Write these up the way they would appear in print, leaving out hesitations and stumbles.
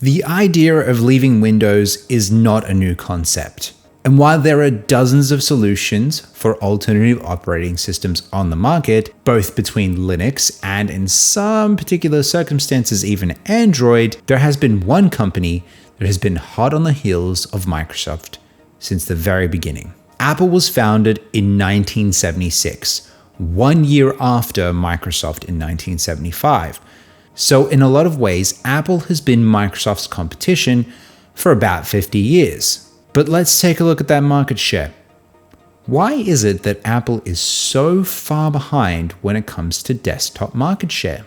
The idea of leaving Windows is not a new concept. And while there are dozens of solutions for alternative operating systems on the market, both between Linux and in some particular circumstances even Android, there has been one company that has been hot on the heels of Microsoft since the very beginning. Apple was founded in 1976, 1 year after Microsoft in 1975. So in a lot of ways, Apple has been Microsoft's competition for about 50 years. But let's take a look at that market share. Why is it that Apple is so far behind when it comes to desktop market share?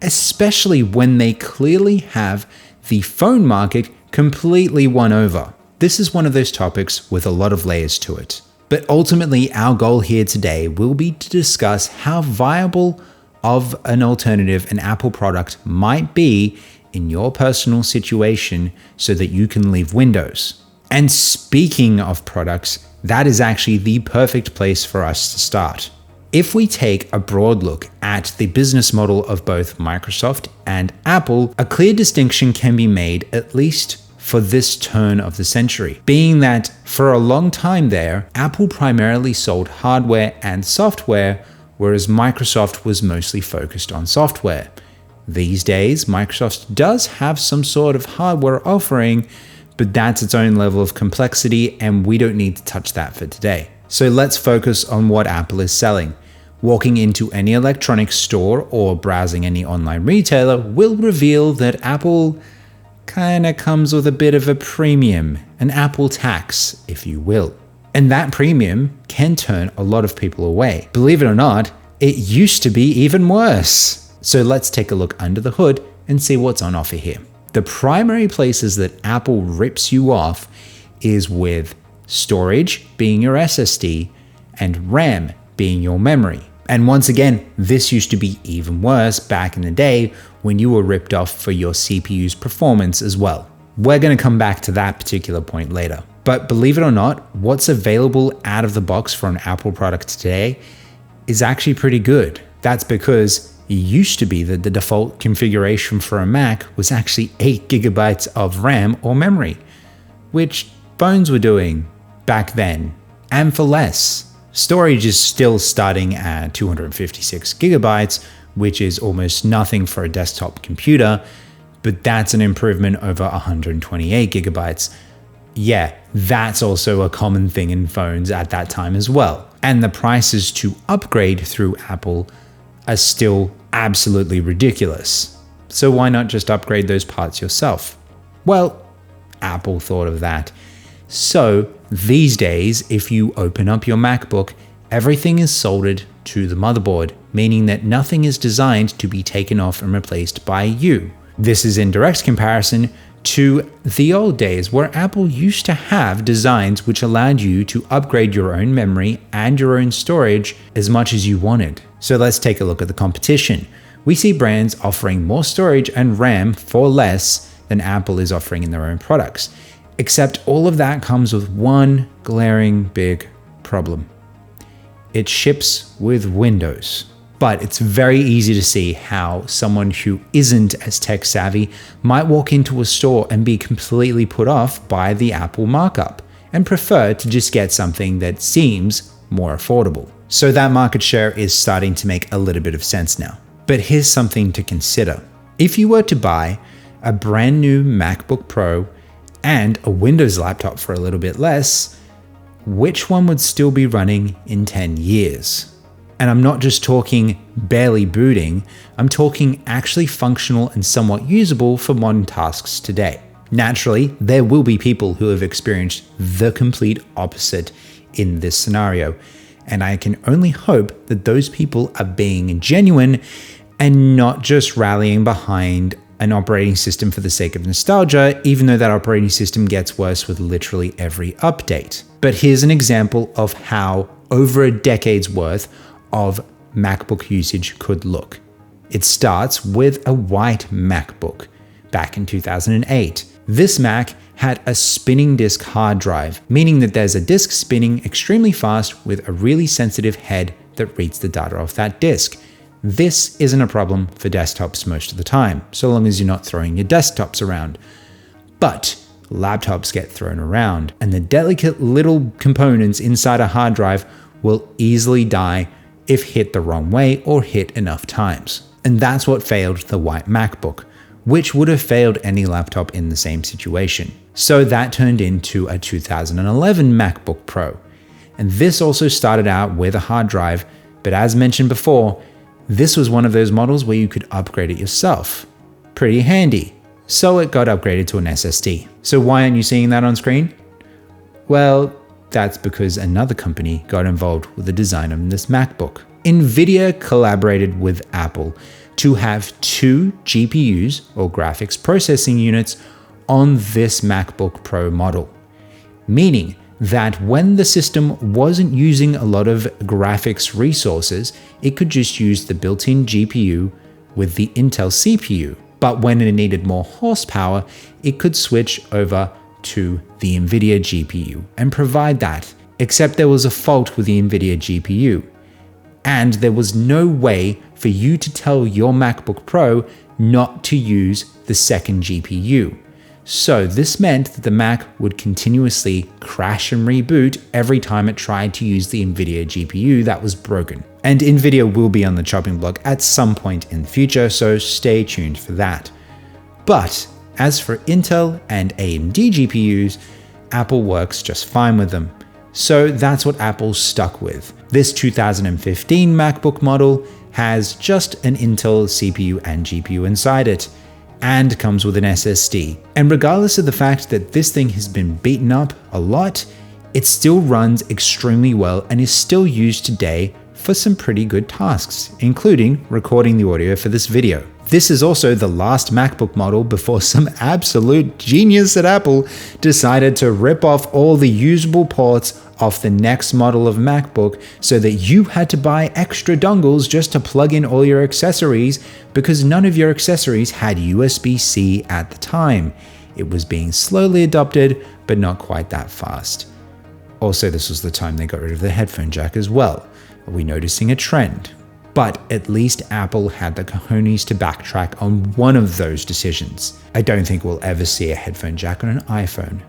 Especially when they clearly have the phone market completely won over. This is one of those topics with a lot of layers to it. But ultimately, our goal here today will be to discuss how viable of an alternative an Apple product might be in your personal situation so that you can leave Windows. And speaking of products, that is actually the perfect place for us to start. If we take a broad look at the business model of both Microsoft and Apple, a clear distinction can be made, at least for this turn of the century, being that for a long time there, Apple primarily sold hardware and software, whereas Microsoft was mostly focused on software. These days, Microsoft does have some sort of hardware offering, but that's its own level of complexity, and we don't need to touch that for today. So let's focus on what Apple is selling. Walking into any electronics store or browsing any online retailer will reveal that Apple kinda comes with a bit of a premium, an Apple tax, if you will. And that premium can turn a lot of people away. Believe it or not, it used to be even worse. So let's take a look under the hood and see what's on offer here. The primary places that Apple rips you off is with storage being your SSD and RAM being your memory. And once again, this used to be even worse back in the day when you were ripped off for your CPU's performance as well. We're going to come back to that particular point later. But believe it or not, what's available out of the box for an Apple product today is actually pretty good. That's because it used to be that the default configuration for a Mac was actually 8 gigabytes of RAM or memory, which phones were doing back then, and for less. Storage is still starting at 256 gigabytes, which is almost nothing for a desktop computer, but that's an improvement over 128 gigabytes. Yeah, that's also a common thing in phones at that time as well. And the prices to upgrade through Apple are still absolutely ridiculous. So why not just upgrade those parts yourself? Well, Apple thought of that. So these days, if you open up your MacBook, everything is soldered to the motherboard, meaning that nothing is designed to be taken off and replaced by you. This is in direct comparison to the old days where Apple used to have designs which allowed you to upgrade your own memory and your own storage as much as you wanted. So let's take a look at the competition. We see brands offering more storage and RAM for less than Apple is offering in their own products. Except all of that comes with one glaring big problem. It ships with Windows. But it's very easy to see how someone who isn't as tech savvy might walk into a store and be completely put off by the Apple markup and prefer to just get something that seems more affordable. So that market share is starting to make a little bit of sense now. But here's something to consider. If you were to buy a brand new MacBook Pro and a Windows laptop for a little bit less, which one would still be running in 10 years? And I'm not just talking barely booting, I'm talking actually functional and somewhat usable for modern tasks today. Naturally, there will be people who have experienced the complete opposite in this scenario, and I can only hope that those people are being genuine and not just rallying behind an operating system for the sake of nostalgia, even though that operating system gets worse with literally every update. But here's an example of how over a decade's worth of MacBook usage could look. It starts with a white MacBook back in 2008. This Mac had a spinning disk hard drive, meaning that there's a disk spinning extremely fast with a really sensitive head that reads the data off that disk. This isn't a problem for desktops most of the time, so long as you're not throwing your desktops around. But laptops get thrown around, and the delicate little components inside a hard drive will easily die if hit the wrong way or hit enough times. And that's what failed the white MacBook, which would have failed any laptop in the same situation. So that turned into a 2011 MacBook Pro. And this also started out with a hard drive, but as mentioned before, this was one of those models where you could upgrade it yourself. Pretty handy. So it got upgraded to an SSD. So why aren't you seeing that on screen? Well, that's because another company got involved with the design of this MacBook. NVIDIA collaborated with Apple to have 2 GPUs, or graphics processing units, on this MacBook Pro model. Meaning that when the system wasn't using a lot of graphics resources, it could just use the built-in GPU with the Intel CPU. But when it needed more horsepower, it could switch over to the NVIDIA GPU and provide that. Except there was a fault with the NVIDIA GPU. And there was no way for you to tell your MacBook Pro not to use the second GPU. So this meant that the Mac would continuously crash and reboot every time it tried to use the NVIDIA GPU that was broken. And NVIDIA will be on the chopping block at some point in the future, so stay tuned for that. But as for Intel and AMD GPUs, Apple works just fine with them. So that's what Apple stuck with. This 2015 MacBook model has just an Intel CPU and GPU inside it, and comes with an SSD. And regardless of the fact that this thing has been beaten up a lot, it still runs extremely well and is still used today for some pretty good tasks, including recording the audio for this video. This is also the last MacBook model before some absolute genius at Apple decided to rip off all the usable ports off the next model of MacBook so that you had to buy extra dongles just to plug in all your accessories because none of your accessories had USB-C at the time. It was being slowly adopted, but not quite that fast. Also, this was the time they got rid of the headphone jack as well. Are we noticing a trend? But at least Apple had the cojones to backtrack on one of those decisions. I don't think we'll ever see a headphone jack on an iPhone.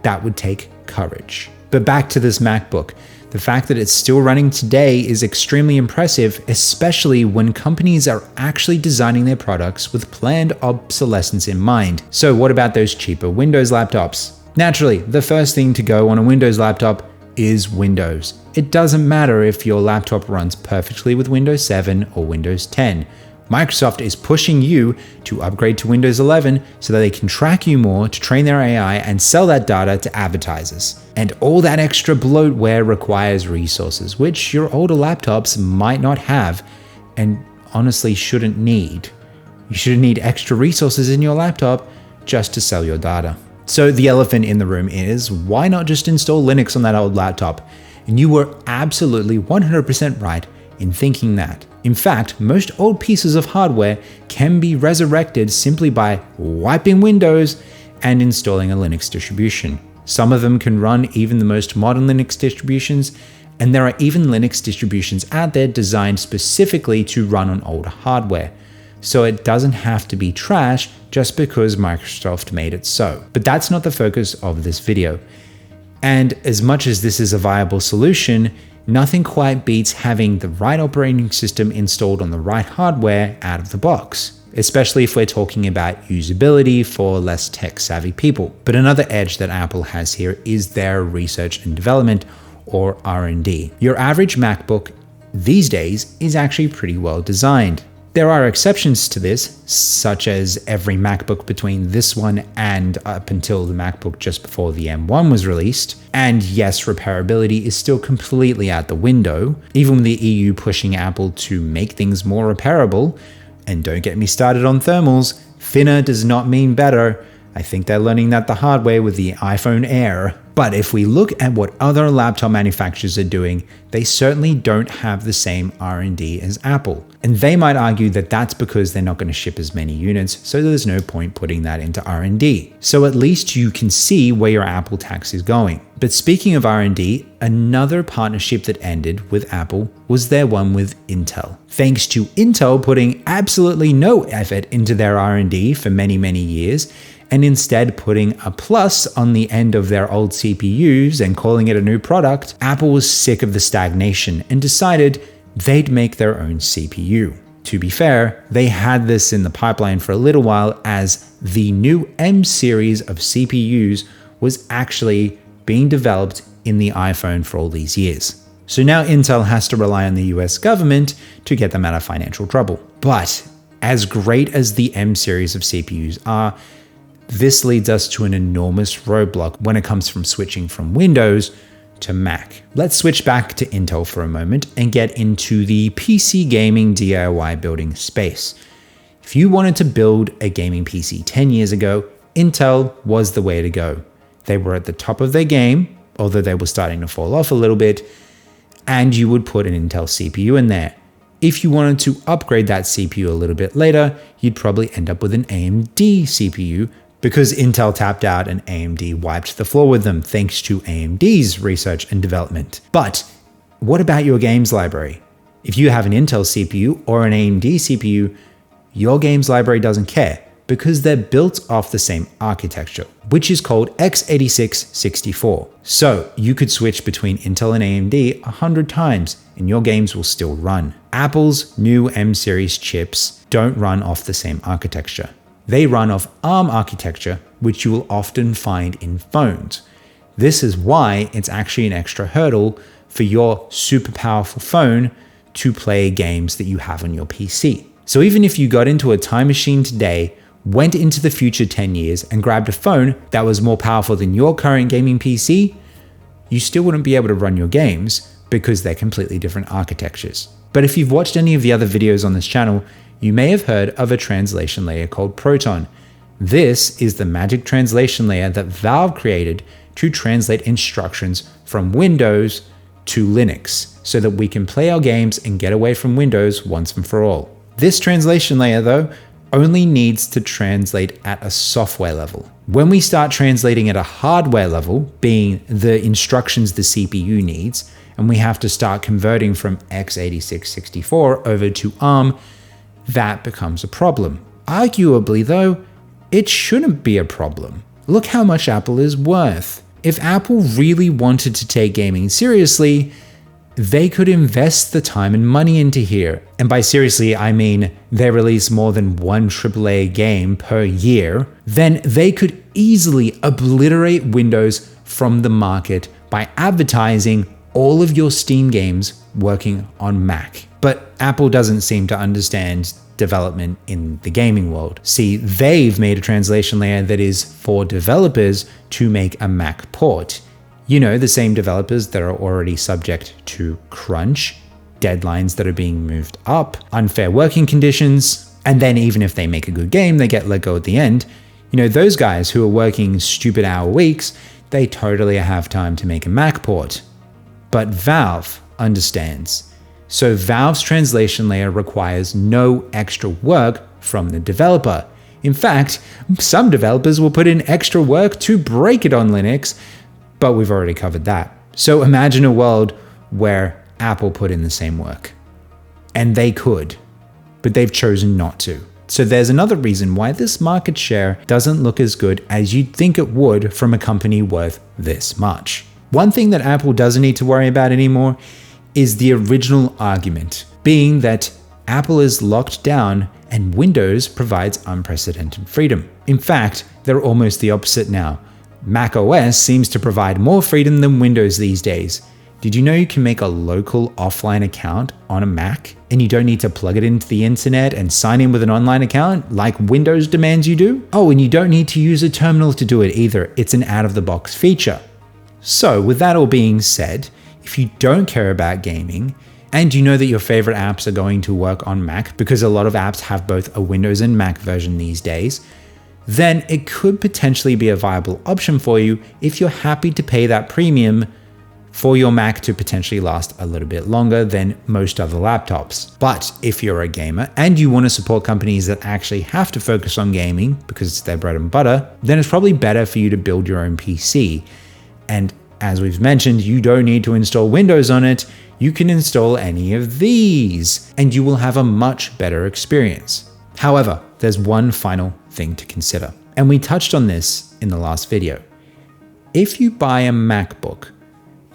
That would take courage. But back to this MacBook. The fact that it's still running today is extremely impressive, especially when companies are actually designing their products with planned obsolescence in mind. So what about those cheaper Windows laptops? Naturally, the first thing to go on a Windows laptop is Windows. It doesn't matter if your laptop runs perfectly with Windows 7 or Windows 10. Microsoft is pushing you to upgrade to Windows 11 so that they can track you more to train their AI and sell that data to advertisers. And all that extra bloatware requires resources, which your older laptops might not have and honestly shouldn't need. You shouldn't need extra resources in your laptop just to sell your data. So the elephant in the room is, why not just install Linux on that old laptop? And you were absolutely 100% right in thinking that. In fact, most old pieces of hardware can be resurrected simply by wiping Windows and installing a Linux distribution. Some of them can run even the most modern Linux distributions, and there are even Linux distributions out there designed specifically to run on older hardware. So it doesn't have to be trash just because Microsoft made it so. But that's not the focus of this video. And as much as this is a viable solution, nothing quite beats having the right operating system installed on the right hardware out of the box, especially if we're talking about usability for less tech-savvy people. But another edge that Apple has here is their research and development, or R&D. Your average MacBook these days is actually pretty well designed. There are exceptions to this, such as every MacBook between this one and up until the MacBook just before the M1 was released. And yes, repairability is still completely out the window, even with the EU pushing Apple to make things more repairable. And don't get me started on thermals, thinner does not mean better. I think they're learning that the hard way with the iPhone Air. But if we look at what other laptop manufacturers are doing, they certainly don't have the same R&D as Apple. And they might argue that that's because they're not going to ship as many units, so there's no point putting that into R&D. So at least you can see where your Apple tax is going. But speaking of R&D, another partnership that ended with Apple was their one with Intel. Thanks to Intel putting absolutely no effort into their R&D for many, many years, and instead putting a plus on the end of their old CPUs and calling it a new product, Apple was sick of the stagnation and decided they'd make their own CPU. To be fair, they had this in the pipeline for a little while, as the new M series of CPUs was actually being developed in the iPhone for all these years. So now Intel has to rely on the US government to get them out of financial trouble. But as great as the M series of CPUs are, this leads us to an enormous roadblock when it comes from switching from Windows to Mac. Let's switch back to Intel for a moment and get into the PC gaming DIY building space. If you wanted to build a gaming PC 10 years ago, Intel was the way to go. They were at the top of their game, although they were starting to fall off a little bit, and you would put an Intel CPU in there. If you wanted to upgrade that CPU a little bit later, you'd probably end up with an AMD CPU, because Intel tapped out and AMD wiped the floor with them thanks to AMD's research and development. But what about your games library? If you have an Intel CPU or an AMD CPU, your games library doesn't care, because they're built off the same architecture, which is called x86-64. So you could switch between Intel and AMD 100 times and your games will still run. Apple's new M series chips don't run off the same architecture. They run off ARM architecture, which you will often find in phones. This is why it's actually an extra hurdle for your super powerful phone to play games that you have on your PC. So even if you got into a time machine today, went into the future 10 years and grabbed a phone that was more powerful than your current gaming PC, you still wouldn't be able to run your games because they're completely different architectures. But if you've watched any of the other videos on this channel, you may have heard of a translation layer called Proton. This is the magic translation layer that Valve created to translate instructions from Windows to Linux so that we can play our games and get away from Windows once and for all. This translation layer, though, only needs to translate at a software level. When we start translating at a hardware level, being the instructions the CPU needs, and we have to start converting from x86-64 over to ARM, that becomes a problem. Arguably, though, it shouldn't be a problem. Look how much Apple is worth. If Apple really wanted to take gaming seriously, they could invest the time and money into here. And by seriously, I mean they release more than one AAA game per year. Then they could easily obliterate Windows from the market by advertising all of your Steam games working on Mac. But Apple doesn't seem to understand development in the gaming world. See, they've made a translation layer that is for developers to make a Mac port. You know, the same developers that are already subject to crunch, deadlines that are being moved up, unfair working conditions, and then even if they make a good game, they get let go at the end. You know, those guys who are working stupid hour weeks, they totally have time to make a Mac port. But Valve understands. So Valve's translation layer requires no extra work from the developer. In fact, some developers will put in extra work to break it on Linux, but we've already covered that. So imagine a world where Apple put in the same work. And they could, but they've chosen not to. So there's another reason why this market share doesn't look as good as you'd think it would from a company worth this much. One thing that Apple doesn't need to worry about anymore is the original argument, being that Apple is locked down and Windows provides unprecedented freedom. In fact, they're almost the opposite now. Mac OS seems to provide more freedom than Windows these days. Did you know you can make a local offline account on a Mac and you don't need to plug it into the internet and sign in with an online account like Windows demands you do? Oh, and you don't need to use a terminal to do it either. It's an out-of-the-box feature. So with that all being said, if you don't care about gaming and you know that your favorite apps are going to work on Mac, because a lot of apps have both a Windows and Mac version these days, then it could potentially be a viable option for you if you're happy to pay that premium for your Mac to potentially last a little bit longer than most other laptops. But if you're a gamer and you want to support companies that actually have to focus on gaming because it's their bread and butter, then it's probably better for you to build your own PC. And as we've mentioned, you don't need to install Windows on it. You can install any of these and you will have a much better experience. However, there's one final thing to consider. And we touched on this in the last video. If you buy a MacBook,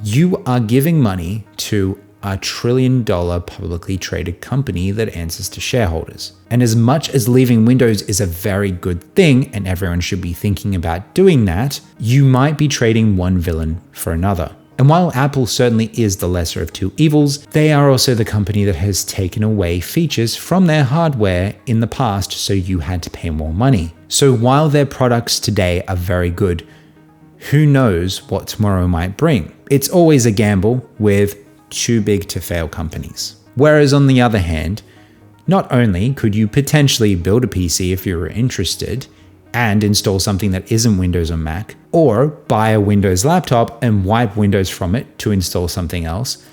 you are giving money to a $1 trillion publicly traded company that answers to shareholders. And as much as leaving Windows is a very good thing, and everyone should be thinking about doing that, you might be trading one villain for another. And while Apple certainly is the lesser of two evils, they are also the company that has taken away features from their hardware in the past, so you had to pay more money. So while their products today are very good, who knows what tomorrow might bring? It's always a gamble with too big to fail companies. Whereas on the other hand, not only could you potentially build a PC if you were interested and install something that isn't Windows or Mac, or buy a Windows laptop and wipe Windows from it to install something else,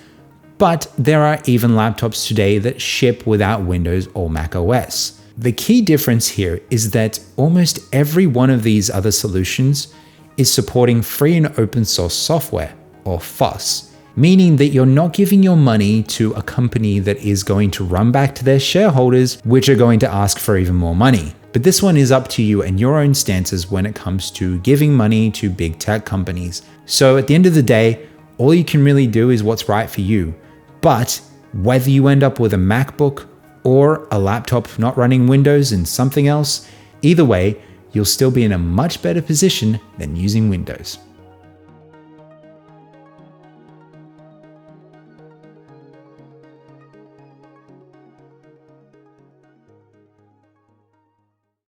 but there are even laptops today that ship without Windows or Mac OS. The key difference here is that almost every one of these other solutions is supporting free and open source software, or FOSS, meaning that you're not giving your money to a company that is going to run back to their shareholders, which are going to ask for even more money. But this one is up to you and your own stances when it comes to giving money to big tech companies. So at the end of the day, all you can really do is what's right for you. But whether you end up with a MacBook or a laptop not running Windows and something else, either way, you'll still be in a much better position than using Windows.